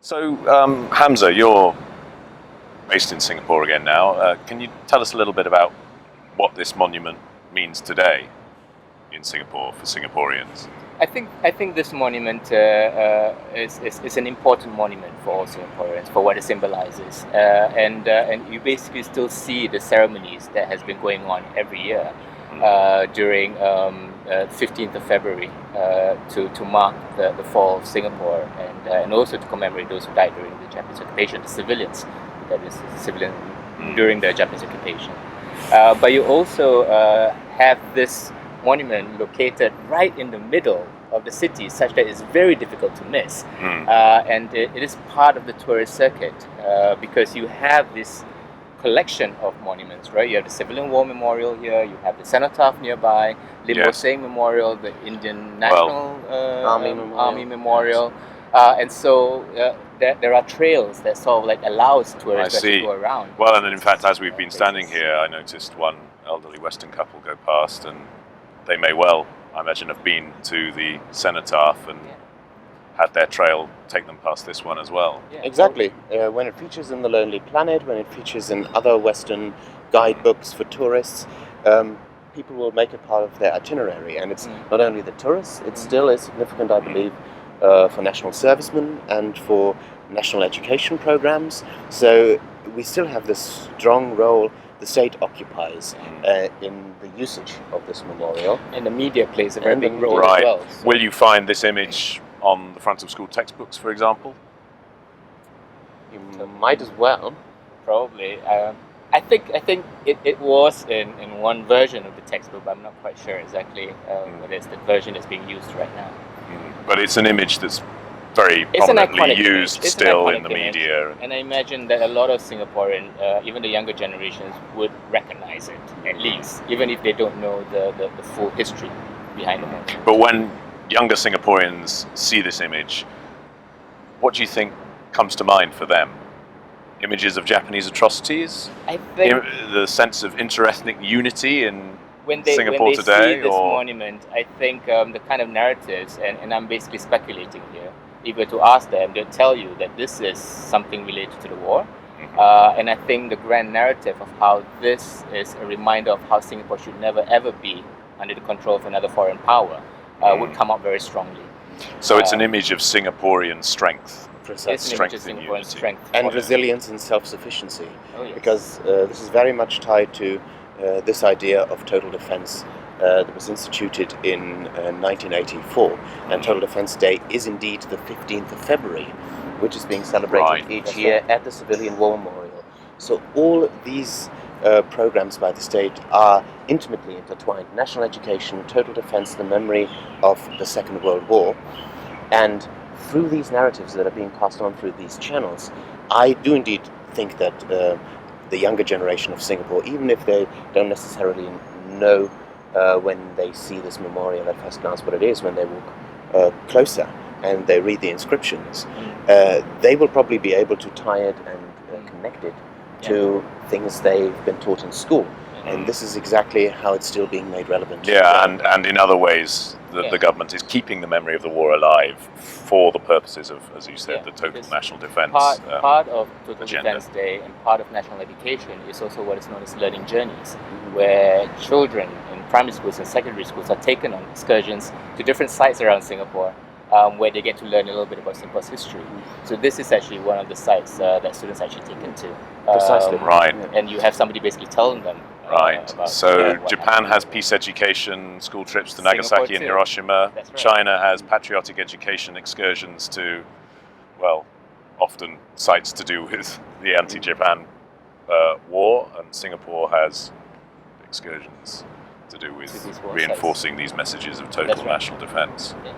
So, Hamza, you're based in Singapore again now. Can you tell us a little bit about what this monument means today in Singapore for Singaporeans? I think this monument is an important monument for all Singaporeans for what it symbolizes, and you basically still see the ceremonies that has been going on every year during 15th of February to mark the fall of Singapore and also to commemorate those who died during the Japanese occupation, the civilians, that is, civilian during the Japanese occupation. But you also have this monument located right in the middle of the city, such that it's very difficult to miss. And it is part of the tourist circuit because you have this collection of monuments, right? You have the Civilian War Memorial here, you have the Cenotaph nearby, Lim Bo Seng Memorial, the Indian National Army Memorial. And so there are trails that sort of like allows tourists to go around. Well, and in fact, as we've been standing here, I noticed one elderly Western couple go past, and they may well, I imagine, have been to the Cenotaph and had their trail take them past this one as well. Yeah, exactly. When it features in The Lonely Planet, when it features in other Western guidebooks for tourists, people will make it part of their itinerary. And it's not only the tourists, it still is significant, I believe, for national servicemen and for national education programs. So we still have this strong role the state occupies in the usage of this memorial. And the media plays a very big role as well. So. Will you find this image on the front of school textbooks, for example? You might as well. Probably. I think it was in one version of the textbook, but I'm not quite sure exactly what is the version that's being used right now. But it's an image that's very prominently used still in the media. And I imagine that a lot of Singaporean, even the younger generations, would recognize it, at least, even if they don't know the full history behind the monument. But when younger Singaporeans see this image, what do you think comes to mind for them? Images of Japanese atrocities? I think the sense of interethnic unity in when Singapore they today? See this monument, I think the kind of narratives, and I'm basically speculating here, if you were to ask them, they'll tell you that this is something related to the war. And I think the grand narrative of how this is a reminder of how Singapore should never ever be under the control of another foreign power would come out very strongly. So it's an image of Singaporean strength. Strength in unity. Strength and resilience and self-sufficiency. Oh, yes. Because this is very much tied to this idea of total defense that was instituted in 1984. And Total Defense Day is indeed the 15th of February, which is being celebrated each year at the Civilian War Memorial. So all these programs by the state are intimately intertwined. National education, total defense, the memory of the Second World War. And through these narratives that are being passed on through these channels, I do indeed think that the younger generation of Singapore, even if they don't necessarily know when they see this memorial at first glance what it is, when they walk closer and they read the inscriptions, they will probably be able to tie it and connect it to things they've been taught in school. And this is exactly how it's still being made relevant. And in other ways, the government is keeping the memory of the war alive for the purposes of, as you said, the total national defense part of Total agenda. Defense Day and part of national education is also what is known as learning journeys, where children in primary schools and secondary schools are taken on excursions to different sites around Singapore, where they get to learn a little bit about Singapore's history. So this is actually one of the sites that students are actually taken to. Precisely. And you have somebody basically telling them. So Japan has peace education, school trips to Nagasaki and Hiroshima. That's right. China has patriotic education excursions to, well, often sites to do with the anti-Japan war, and Singapore has excursions to do with reinforcing these messages of total national defense. Yeah.